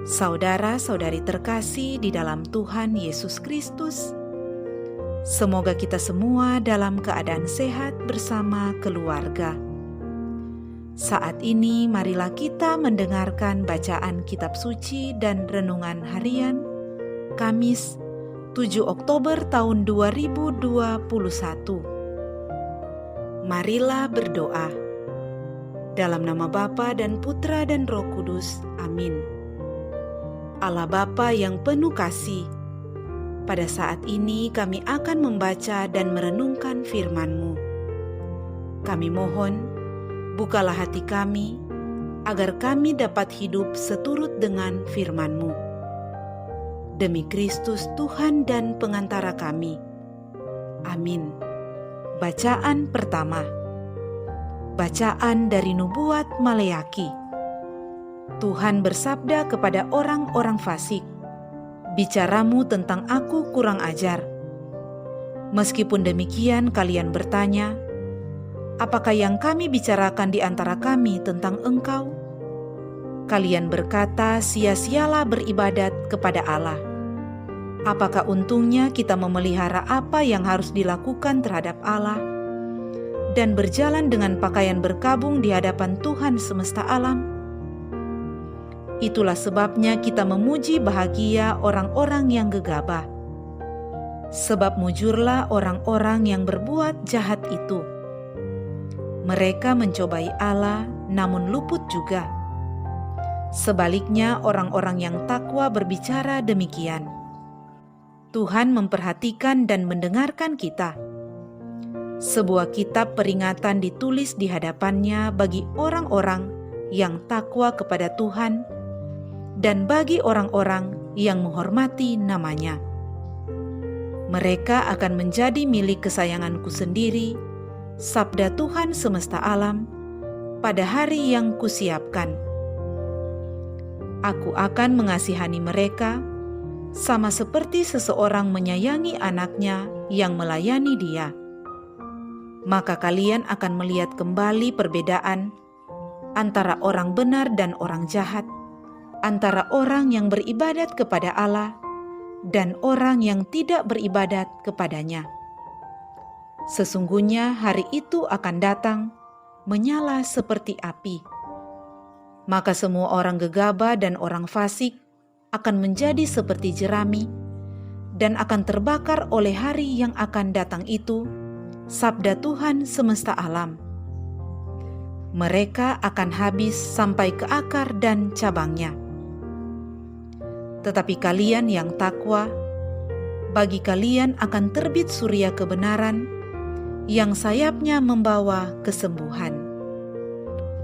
Saudara-saudari terkasih di dalam Tuhan Yesus Kristus, semoga kita semua dalam keadaan sehat bersama keluarga. Saat ini marilah kita mendengarkan bacaan kitab suci dan renungan harian Kamis 7 Oktober tahun 2021. Marilah berdoa. Dalam nama Bapa dan Putra dan Roh Kudus. Amin. Allah Bapa yang penuh kasih, pada saat ini kami akan membaca dan merenungkan firman-Mu. Kami mohon, bukalah hati kami, agar kami dapat hidup seturut dengan firman-Mu. Demi Kristus Tuhan dan pengantara kami. Amin. Bacaan pertama. Bacaan dari Nubuat Maleaki. Tuhan bersabda kepada orang-orang fasik, "Bicaramu tentang aku kurang ajar. Meskipun demikian kalian bertanya, apakah yang kami bicarakan di antara kami tentang engkau? Kalian berkata, sia-sialah beribadat kepada Allah. Apakah untungnya kita memelihara apa yang harus dilakukan terhadap Allah dan berjalan dengan pakaian berkabung di hadapan Tuhan semesta alam? Itulah sebabnya kita memuji bahagia orang-orang yang gegabah. Sebab mujurlah orang-orang yang berbuat jahat itu. Mereka mencobai Allah, namun luput juga. Sebaliknya orang-orang yang takwa berbicara demikian. Tuhan memperhatikan dan mendengarkan kita. Sebuah kitab peringatan ditulis di hadapannya bagi orang-orang yang takwa kepada Tuhan dan bagi orang-orang yang menghormati namanya. Mereka akan menjadi milik kesayanganku sendiri, sabda Tuhan semesta alam, pada hari yang kusiapkan. Aku akan mengasihani mereka, sama seperti seseorang menyayangi anaknya yang melayani dia. Maka kalian akan melihat kembali perbedaan antara orang benar dan orang jahat, antara orang yang beribadat kepada Allah dan orang yang tidak beribadat kepadanya. Sesungguhnya hari itu akan datang, menyala seperti api. Maka semua orang gegabah dan orang fasik akan menjadi seperti jerami dan akan terbakar oleh hari yang akan datang itu, sabda Tuhan semesta alam. Mereka akan habis sampai ke akar dan cabangnya. Tetapi kalian yang takwa, bagi kalian akan terbit surya kebenaran yang sayapnya membawa kesembuhan.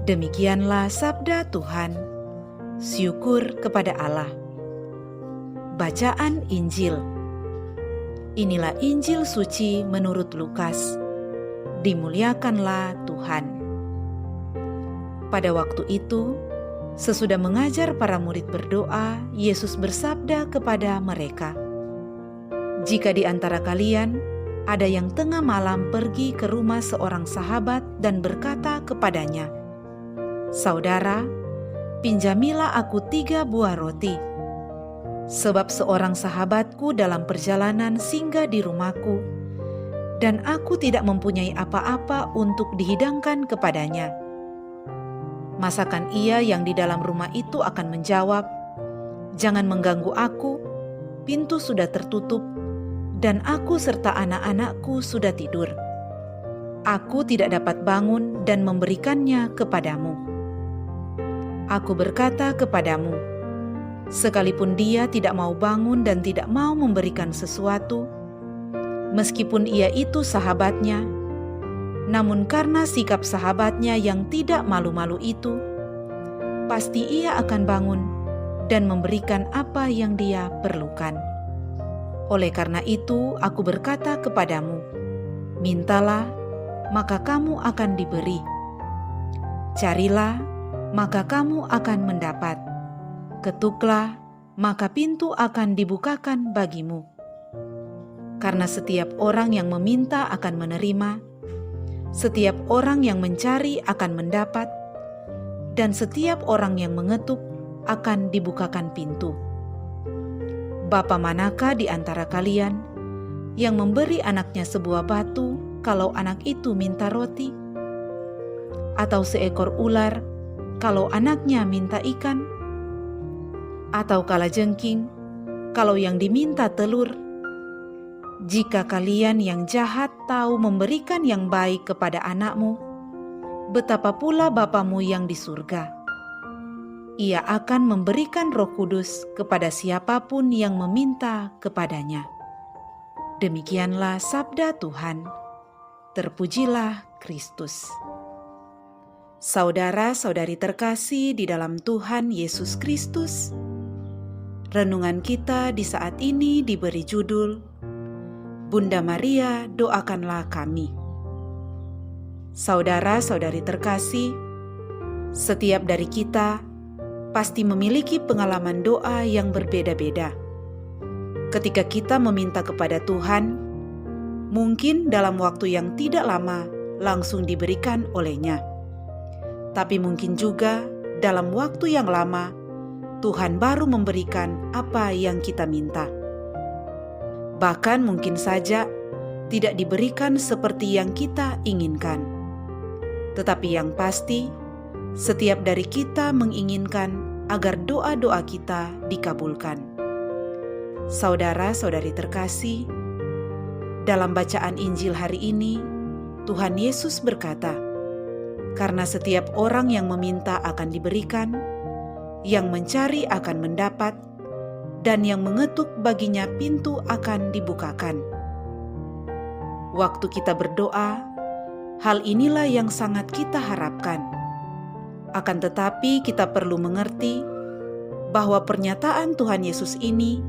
Demikianlah sabda Tuhan. Syukur kepada Allah. Bacaan Injil. Inilah Injil suci menurut Lukas. Dimuliakanlah Tuhan. Pada waktu itu, sesudah mengajar para murid berdoa, Yesus bersabda kepada mereka, "Jika di antara kalian ada yang tengah malam pergi ke rumah seorang sahabat dan berkata kepadanya, 'Saudara, pinjamilah aku 3 buah roti, sebab seorang sahabatku dalam perjalanan singgah di rumahku, dan aku tidak mempunyai apa-apa untuk dihidangkan kepadanya.' Masakan ia yang di dalam rumah itu akan menjawab, 'Jangan mengganggu aku, pintu sudah tertutup, dan aku serta anak-anakku sudah tidur. Aku tidak dapat bangun dan memberikannya kepadamu.' Aku berkata kepadamu, sekalipun dia tidak mau bangun dan tidak mau memberikan sesuatu, meskipun ia itu sahabatnya, namun karena sikap sahabatnya yang tidak malu-malu itu, pasti ia akan bangun dan memberikan apa yang dia perlukan. Oleh karena itu, aku berkata kepadamu, mintalah, maka kamu akan diberi. Carilah, maka kamu akan mendapat. Ketuklah, maka pintu akan dibukakan bagimu. Karena setiap orang yang meminta akan menerima, setiap orang yang mencari akan mendapat, dan setiap orang yang mengetuk akan dibukakan pintu. Bapa manakah di antara kalian yang memberi anaknya sebuah batu kalau anak itu minta roti? Atau seekor ular kalau anaknya minta ikan? Atau kalajengking kalau yang diminta telur? Jika kalian yang jahat tahu memberikan yang baik kepada anakmu, betapa pula Bapamu yang di surga. Ia akan memberikan Roh Kudus kepada siapapun yang meminta kepadanya. Demikianlah sabda Tuhan. Terpujilah Kristus. Saudara-saudari terkasih di dalam Tuhan Yesus Kristus, renungan kita di saat ini diberi judul Bunda Maria, doakanlah kami. Saudara-saudari terkasih, setiap dari kita pasti memiliki pengalaman doa yang berbeda-beda. Ketika kita meminta kepada Tuhan, mungkin dalam waktu yang tidak lama langsung diberikan olehnya. Tapi mungkin juga dalam waktu yang lama, Tuhan baru memberikan apa yang kita minta. Bahkan mungkin saja tidak diberikan seperti yang kita inginkan. Tetapi yang pasti, setiap dari kita menginginkan agar doa-doa kita dikabulkan. Saudara-saudari terkasih, dalam bacaan Injil hari ini, Tuhan Yesus berkata, "Karena setiap orang yang meminta akan diberikan, yang mencari akan mendapat, dan yang mengetuk baginya pintu akan dibukakan." Waktu kita berdoa, hal inilah yang sangat kita harapkan. Akan tetapi kita perlu mengerti bahwa pernyataan Tuhan Yesus ini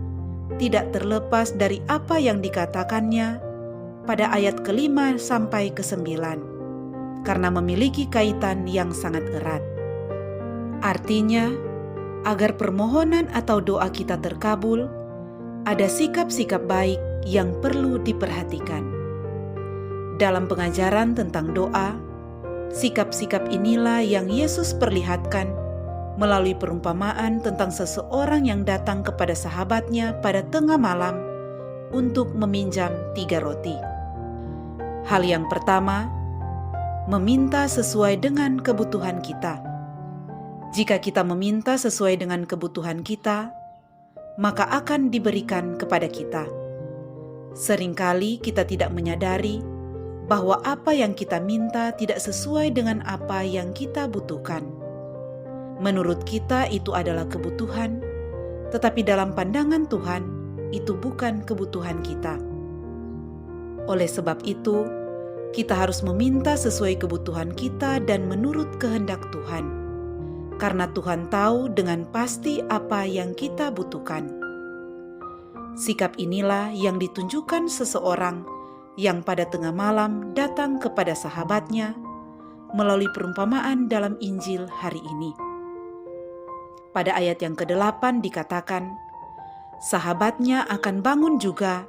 tidak terlepas dari apa yang dikatakannya pada ayat ke-5 sampai ke-9, karena memiliki kaitan yang sangat erat. Artinya, agar permohonan atau doa kita terkabul, ada sikap-sikap baik yang perlu diperhatikan. Dalam pengajaran tentang doa, sikap-sikap inilah yang Yesus perlihatkan melalui perumpamaan tentang seseorang yang datang kepada sahabatnya pada tengah malam untuk meminjam 3 roti. Hal yang pertama, meminta sesuai dengan kebutuhan kita. Jika kita meminta sesuai dengan kebutuhan kita, maka akan diberikan kepada kita. Seringkali kita tidak menyadari bahwa apa yang kita minta tidak sesuai dengan apa yang kita butuhkan. Menurut kita itu adalah kebutuhan, tetapi dalam pandangan Tuhan itu bukan kebutuhan kita. Oleh sebab itu, kita harus meminta sesuai kebutuhan kita dan menurut kehendak Tuhan. Karena Tuhan tahu dengan pasti apa yang kita butuhkan. Sikap inilah yang ditunjukkan seseorang yang pada tengah malam datang kepada sahabatnya melalui perumpamaan dalam Injil hari ini. Pada ayat yang ke-8 dikatakan, sahabatnya akan bangun juga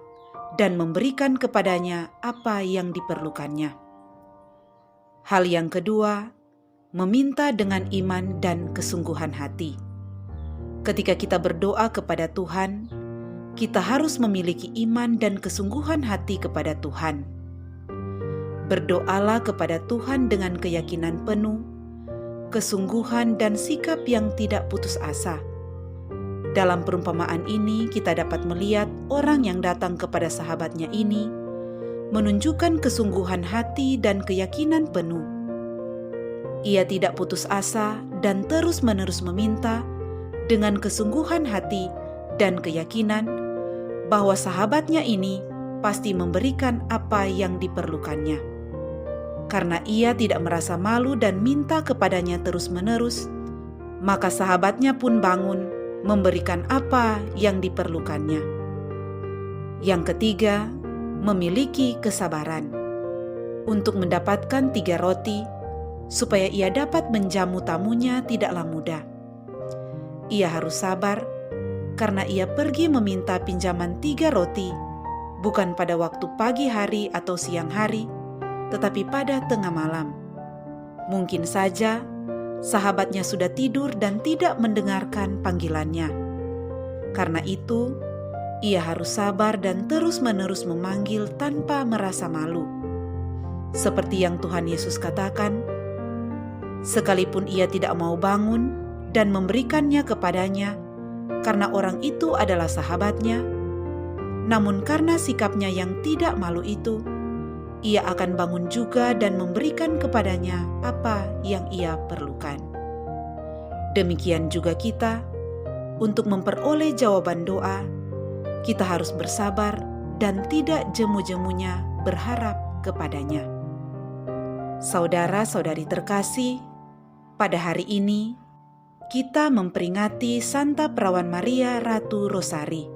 dan memberikan kepadanya apa yang diperlukannya. Hal yang kedua, meminta dengan iman dan kesungguhan hati. Ketika kita berdoa kepada Tuhan, kita harus memiliki iman dan kesungguhan hati kepada Tuhan. Berdoalah kepada Tuhan dengan keyakinan penuh, kesungguhan dan sikap yang tidak putus asa. Dalam perumpamaan ini kita dapat melihat orang yang datang kepada sahabatnya ini menunjukkan kesungguhan hati dan keyakinan penuh. Ia tidak putus asa dan terus-menerus meminta dengan kesungguhan hati dan keyakinan bahwa sahabatnya ini pasti memberikan apa yang diperlukannya. Karena ia tidak merasa malu dan minta kepadanya terus-menerus, maka sahabatnya pun bangun memberikan apa yang diperlukannya. Yang ketiga, memiliki kesabaran. Untuk mendapatkan 3 roti, supaya ia dapat menjamu tamunya tidaklah mudah. Ia harus sabar, karena ia pergi meminta pinjaman 3 roti, bukan pada waktu pagi hari atau siang hari, tetapi pada tengah malam. Mungkin saja sahabatnya sudah tidur dan tidak mendengarkan panggilannya. Karena itu, ia harus sabar dan terus-menerus memanggil tanpa merasa malu. Seperti yang Tuhan Yesus katakan, sekalipun ia tidak mau bangun dan memberikannya kepadanya, karena orang itu adalah sahabatnya, namun karena sikapnya yang tidak malu itu, ia akan bangun juga dan memberikan kepadanya apa yang ia perlukan. Demikian juga kita, untuk memperoleh jawaban doa, kita harus bersabar dan tidak jemu-jemunya berharap kepadanya. Saudara-saudari terkasih, pada hari ini kita memperingati Santa Perawan Maria Ratu Rosari.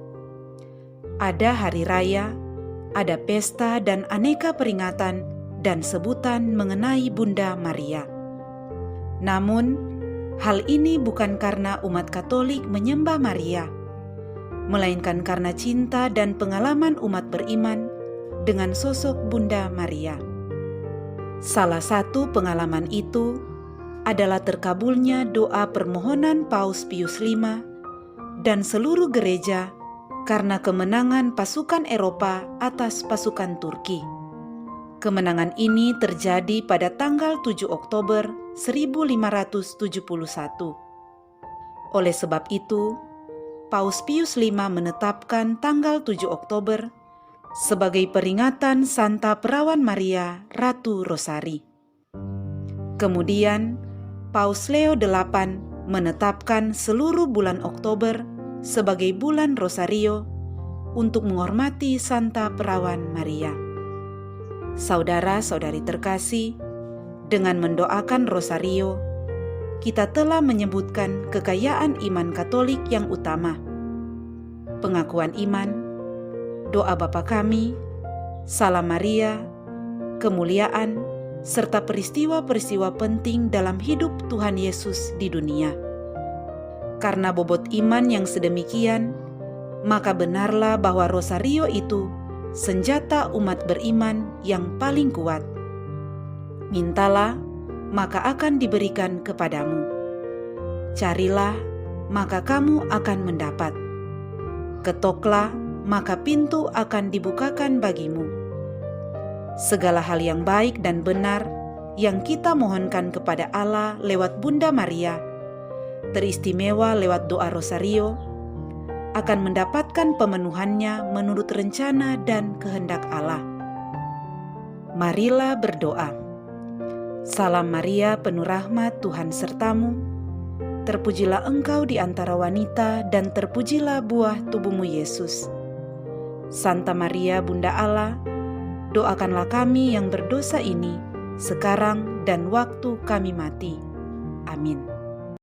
Ada hari raya, ada pesta dan aneka peringatan dan sebutan mengenai Bunda Maria. Namun, hal ini bukan karena umat Katolik menyembah Maria, melainkan karena cinta dan pengalaman umat beriman dengan sosok Bunda Maria. Salah satu pengalaman itu adalah terkabulnya doa permohonan Paus Pius V dan seluruh gereja karena kemenangan pasukan Eropa atas pasukan Turki. Kemenangan ini terjadi pada tanggal 7 Oktober 1571. Oleh sebab itu, Paus Pius V menetapkan tanggal 7 Oktober sebagai peringatan Santa Perawan Maria Ratu Rosari. Kemudian, Paus Leo VIII menetapkan seluruh bulan Oktober sebagai bulan Rosario untuk menghormati Santa Perawan Maria. Saudara-saudari terkasih, dengan mendoakan Rosario, kita telah menyebutkan kekayaan iman Katolik yang utama, pengakuan iman, doa Bapa Kami, Salam Maria, kemuliaan, serta peristiwa-peristiwa penting dalam hidup Tuhan Yesus di dunia. Karena bobot iman yang sedemikian, maka benarlah bahwa Rosario itu senjata umat beriman yang paling kuat. Mintalah, maka akan diberikan kepadamu. Carilah, maka kamu akan mendapat. Ketoklah, maka pintu akan dibukakan bagimu. Segala hal yang baik dan benar yang kita mohonkan kepada Allah lewat Bunda Maria, teristimewa lewat doa Rosario, akan mendapatkan pemenuhannya menurut rencana dan kehendak Allah. Marilah berdoa. Salam Maria, penuh rahmat, Tuhan sertamu. Terpujilah engkau di antara wanita dan terpujilah buah tubuhmu Yesus. Santa Maria, Bunda Allah, doakanlah kami yang berdosa ini, sekarang dan waktu kami mati. Amin.